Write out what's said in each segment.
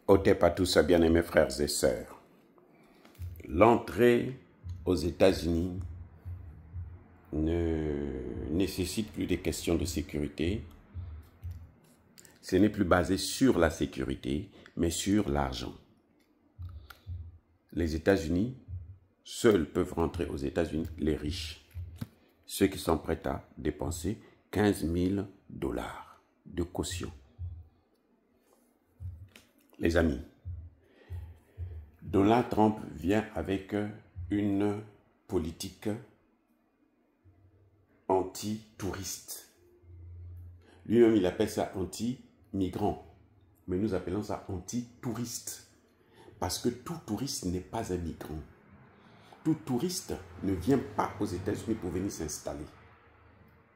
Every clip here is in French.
Otep à tous, bien-aimés frères et sœurs. L'entrée aux États-Unis ne nécessite plus des questions de sécurité. Ce n'est plus basé sur la sécurité, mais sur l'argent. Les États-Unis, seuls peuvent rentrer aux États-Unis les riches. Ceux qui sont prêts à dépenser 15 000 $ de caution. Les amis, Donald Trump vient avec une politique anti-touriste. Lui-même, il appelle ça anti-migrant. Mais nous appelons ça anti-touriste. Parce que tout touriste n'est pas un migrant. Tout touriste ne vient pas aux États-Unis pour venir s'installer.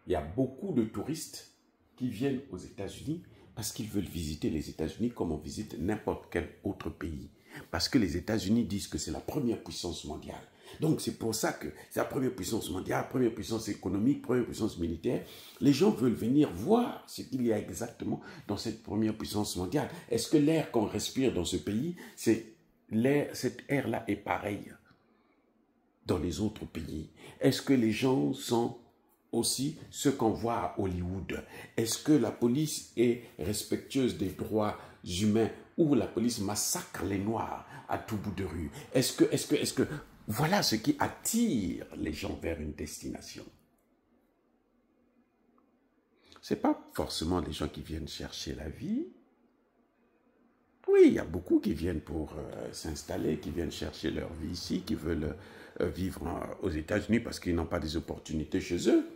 Il y a beaucoup de touristes qui viennent aux États-Unis parce qu'ils veulent visiter les États-Unis comme on visite n'importe quel autre pays. Parce que les États-Unis disent que c'est la première puissance mondiale. Donc c'est pour ça que c'est la première puissance mondiale, première puissance économique, première puissance militaire. Les gens veulent venir voir ce qu'il y a exactement dans cette première puissance mondiale. Est-ce que l'air qu'on respire dans ce pays, cette air-là est pareil dans les autres pays? Est-ce que les gens sont aussi ce qu'on voit à Hollywood? Est-ce que la police est respectueuse des droits humains ou la police massacre les Noirs à tout bout de rue? Est-ce que voilà ce qui attire les gens vers une destination. Ce n'est pas forcément les gens qui viennent chercher la vie. Oui, il y a beaucoup qui viennent pour s'installer, qui viennent chercher leur vie ici, qui veulent vivre aux États-Unis parce qu'ils n'ont pas des opportunités chez eux.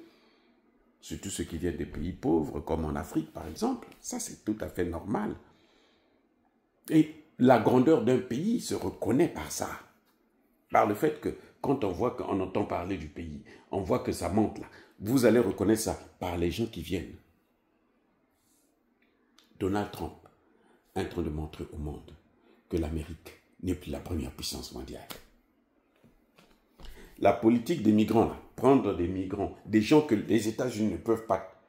Surtout ceux qui viennent des pays pauvres, comme en Afrique par exemple. Ça, c'est tout à fait normal. Et la grandeur d'un pays se reconnaît par ça. Par le fait que quand on voit qu'on entend parler du pays, on voit que ça monte là. Vous allez reconnaître ça par les gens qui viennent. Donald Trump est en train de montrer au monde que l'Amérique n'est plus la première puissance mondiale. La politique des migrants, là, prendre des migrants, des gens que les États-Unis ne peuvent pas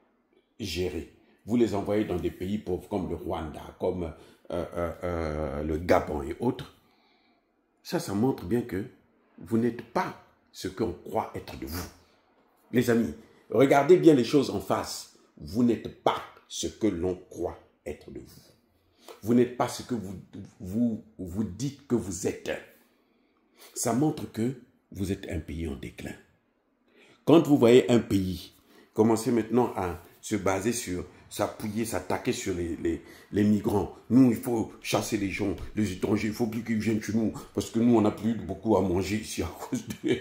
gérer, vous les envoyez dans des pays pauvres comme le Rwanda, comme le Gabon et autres, ça montre bien que vous n'êtes pas ce qu'on croit être de vous. Les amis, regardez bien les choses en face. Vous n'êtes pas ce que l'on croit être de vous. Vous n'êtes pas ce que vous dites que vous êtes. Ça montre que vous êtes un pays en déclin. Quand vous voyez un pays commencer maintenant à se baser sur, s'appuyer, s'attaquer sur les migrants. Nous, il faut chasser les gens, les étrangers, il ne faut plus qu'ils viennent chez nous, parce que nous, on n'a plus beaucoup à manger ici à cause de...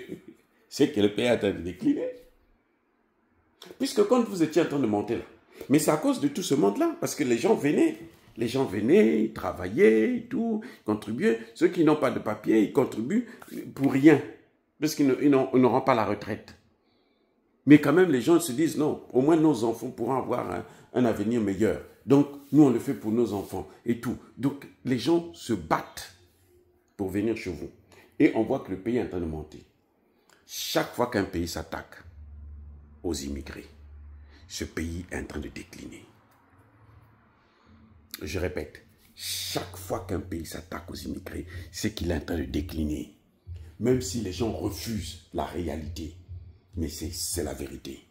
C'est que le pays est en train de décliner. Puisque quand vous étiez en train de monter là, mais c'est à cause de tout ce monde-là, parce que les gens venaient. Les gens venaient, ils travaillaient, et tout, ils contribuaient. Ceux qui n'ont pas de papier, ils contribuent pour rien, parce qu'ils n'auront pas la retraite. Mais quand même, les gens se disent, non, au moins nos enfants pourront avoir un avenir meilleur. Donc, nous, on le fait pour nos enfants et tout. Donc, les gens se battent pour venir chez vous. Et on voit que le pays est en train de monter. Chaque fois qu'un pays s'attaque aux immigrés, ce pays est en train de décliner. Je répète, chaque fois qu'un pays s'attaque aux immigrés, c'est qu'il est en train de décliner. Même si les gens refusent la réalité. Mais c'est la vérité.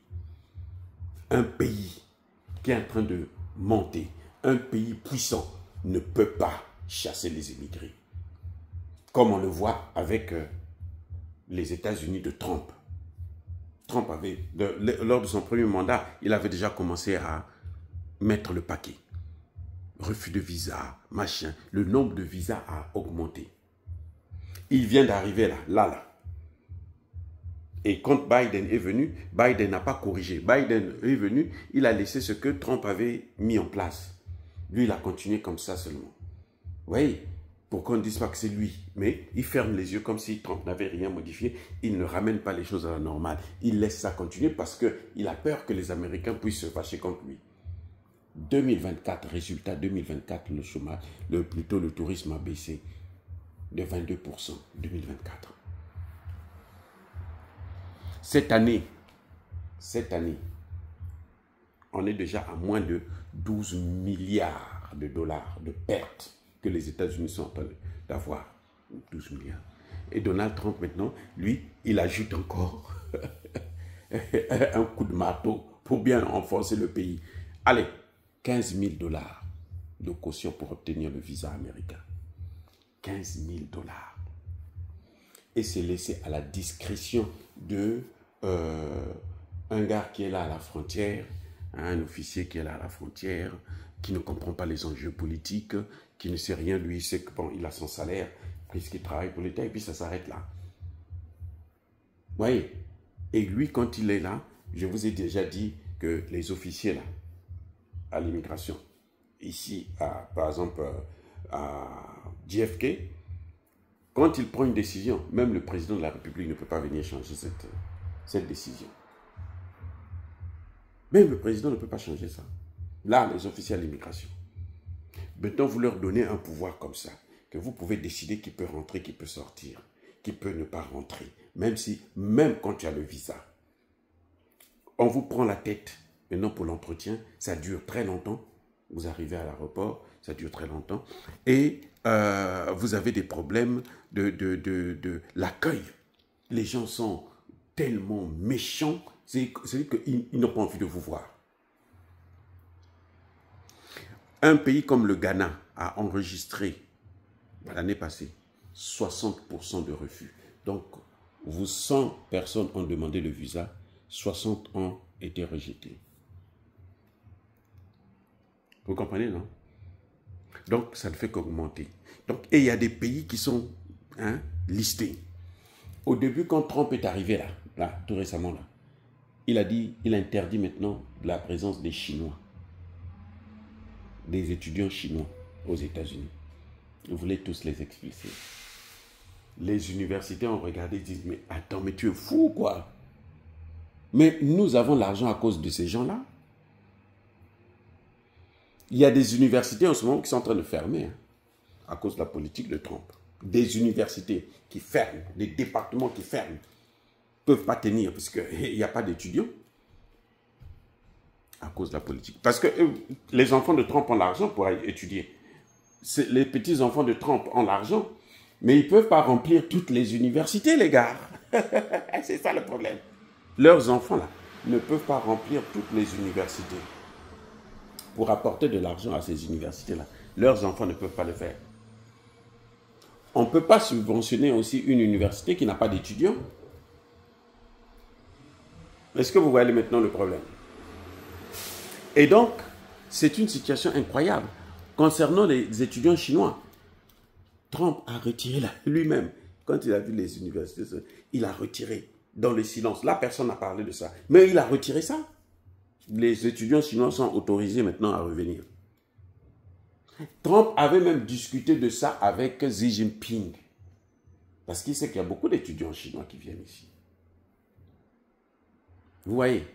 Un pays qui est en train de monter, un pays puissant, ne peut pas chasser les immigrés. Comme on le voit avec les États-Unis de Trump. Trump avait, lors de son premier mandat, il avait déjà commencé à mettre le paquet. Refus de visa, machin. Le nombre de visas a augmenté. Il vient d'arriver là. Et quand Biden est venu, Biden n'a pas corrigé. Biden est venu, il a laissé ce que Trump avait mis en place. Lui, il a continué comme ça seulement. Oui, pour qu'on ne dise pas que c'est lui. Mais il ferme les yeux comme si Trump n'avait rien modifié. Il ne ramène pas les choses à la normale. Il laisse ça continuer parce qu'il a peur que les Américains puissent se fâcher contre lui. 2024, résultat 2024, le chômage, plutôt le tourisme a baissé de 22% 2024. Cette année, on est déjà à moins de 12 milliards de dollars de pertes que les États-Unis sont en train d'avoir. 12 milliards. Et Donald Trump, maintenant, lui, il ajoute encore un coup de marteau pour bien renforcer le pays. Allez, 15 000 $ de caution pour obtenir le visa américain. 15 000 $. Et c'est laissé à la discrétion de un gars qui est là à la frontière, un officier qui est là à la frontière, qui ne comprend pas les enjeux politiques, qui ne sait rien, lui, il sait que bon, il a son salaire, puisqu'il travaille pour l'État, et puis ça s'arrête là. Vous voyez? Et lui, quand il est là, je vous ai déjà dit que les officiers là, à l'immigration, ici, par exemple, à JFK, quand il prend une décision, même le président de la République ne peut pas venir changer cette décision. Même le président ne peut pas changer ça. Là, les officiers à l'immigration. Maintenant, vous leur donnez un pouvoir comme ça, que vous pouvez décider qui peut rentrer, qui peut sortir, qui peut ne pas rentrer, même quand tu as le visa. On vous prend la tête. Maintenant, pour l'entretien, ça dure très longtemps. Vous arrivez à l'aéroport, ça dure très longtemps. Et vous avez des problèmes de l'accueil. Les gens sont tellement méchants, c'est-à-dire qu'ils n'ont pas envie de vous voir. Un pays comme le Ghana a enregistré, l'année passée, 60% de refus. Donc, 100 personnes ont demandé le visa, 60 ont été rejetées. Vous comprenez, non? Donc, ça ne fait qu'augmenter. Et il y a des pays qui sont listés. Au début, quand Trump est arrivé là, tout récemment, là, il a interdit maintenant la présence des Chinois, des étudiants chinois aux États-Unis. Ils voulaient tous les expulser. Les universités ont regardé et disent, mais attends, mais tu es fou, quoi. Mais nous avons l'argent à cause de ces gens-là. Il y a des universités en ce moment qui sont en train de fermer à cause de la politique de Trump. Des universités qui ferment, des départements qui ferment, ne peuvent pas tenir parce qu'il n'y a pas d'étudiants à cause de la politique. Parce que les enfants de Trump ont l'argent pour étudier. Les petits-enfants de Trump ont l'argent, mais ils ne peuvent pas remplir toutes les universités, les gars. C'est ça le problème. Leurs enfants, là, ne peuvent pas remplir toutes les universités. Pour apporter de l'argent à ces universités-là, leurs enfants ne peuvent pas le faire. On ne peut pas subventionner aussi une université qui n'a pas d'étudiants. Est-ce que vous voyez maintenant le problème? Et donc, c'est une situation incroyable. Concernant les étudiants chinois, Trump a retiré lui-même, quand il a vu les universités, il a retiré dans le silence. Là, personne n'a parlé de ça. Mais il a retiré ça. Les étudiants chinois sont autorisés maintenant à revenir. Trump avait même discuté de ça avec Xi Jinping. Parce qu'il sait qu'il y a beaucoup d'étudiants chinois qui viennent ici. Vous voyez?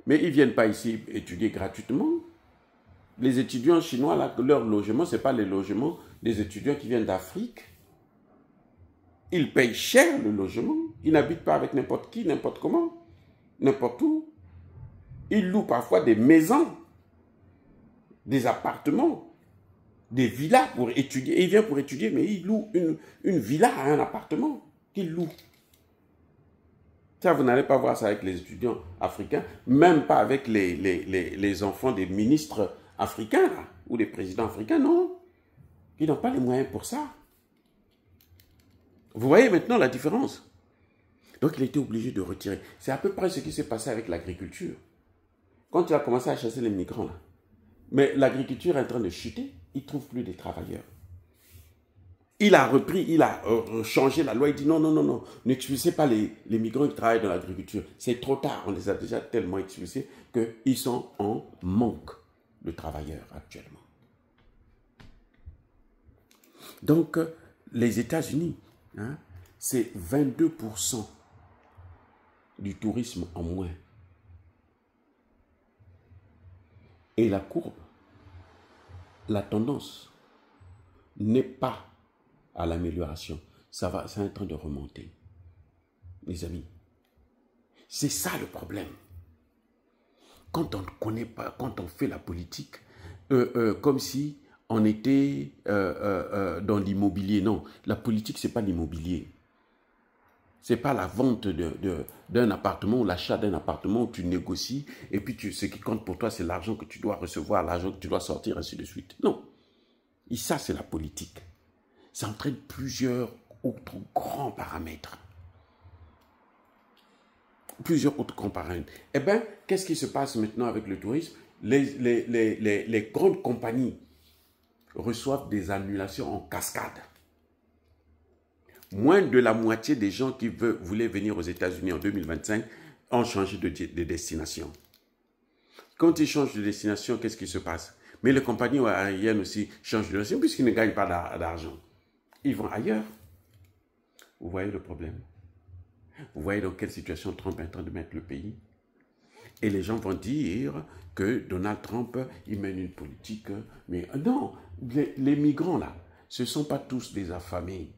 Mais ils ne viennent pas ici étudier gratuitement. Les étudiants chinois, là, leur logement, ce n'est pas les logements des étudiants qui viennent d'Afrique. Ils payent cher le logement. Ils n'habitent pas avec n'importe qui, n'importe comment, n'importe où. Ils louent parfois des maisons, des appartements, des villas pour étudier. Et il vient pour étudier, mais il loue une villa à un appartement qu'il loue. Ça, vous n'allez pas voir ça avec les étudiants africains, même pas avec les enfants des ministres africains, là, ou des présidents africains, non. Ils n'ont pas les moyens pour ça. Vous voyez maintenant la différence? Donc, il était obligé de retirer. C'est à peu près ce qui s'est passé avec l'agriculture. Quand il a commencé à chasser les migrants, là, mais l'agriculture est en train de chuter, il ne trouve plus de travailleurs. Il a repris, il a changé la loi, il dit non, non, non, non, n'expulsez pas les migrants qui travaillent dans l'agriculture. C'est trop tard, on les a déjà tellement expulsés qu'ils sont en manque de travailleurs actuellement. Donc, les États-Unis, c'est 22% du tourisme en moins. Et la courbe, la tendance n'est pas à l'amélioration. C'est en train de remonter. Les amis, c'est ça le problème. Quand on ne connaît pas, quand on fait la politique, comme si on était dans l'immobilier. Non, la politique, ce n'est pas l'immobilier. Ce n'est pas la vente d'un appartement ou l'achat d'un appartement où tu négocies et puis ce qui compte pour toi, c'est l'argent que tu dois recevoir, l'argent que tu dois sortir, ainsi de suite. Non. Et ça, c'est la politique. Ça entraîne plusieurs autres grands paramètres. Plusieurs autres grands paramètres. Eh bien, qu'est-ce qui se passe maintenant avec le tourisme? Les grandes compagnies reçoivent des annulations en cascade. Moins de la moitié des gens qui voulaient venir aux États-Unis en 2025 ont changé de destination. Quand ils changent de destination, qu'est-ce qui se passe? Mais les compagnies aériennes aussi changent de destination puisqu'ils ne gagnent pas d'argent. Ils vont ailleurs. Vous voyez le problème? Vous voyez dans quelle situation Trump est en train de mettre le pays? Et les gens vont dire que Donald Trump, il mène une politique. Mais non, les migrants là, ce ne sont pas tous des affamés.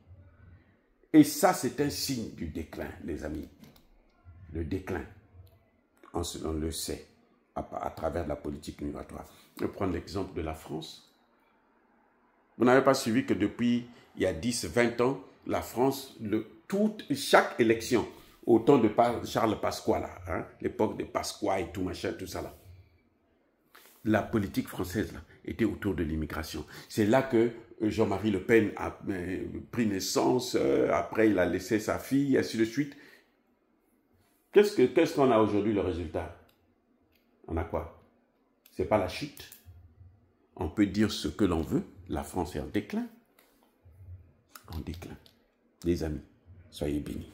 Et ça, c'est un signe du déclin, les amis. Le déclin, on le sait, à travers la politique migratoire. Je vais prendre l'exemple de la France. Vous n'avez pas suivi que depuis, il y a 10, 20 ans, la France, chaque élection, au temps de Charles Pasqua, hein, l'époque de Pasqua et tout machin, tout ça là, la politique française là, était autour de l'immigration. C'est là que Jean-Marie Le Pen a pris naissance, après il a laissé sa fille, ainsi de suite. Qu'est-ce qu'on a aujourd'hui le résultat? On a quoi? C'est pas la chute. On peut dire ce que l'on veut, la France est en déclin. En déclin. Les amis, soyez bénis.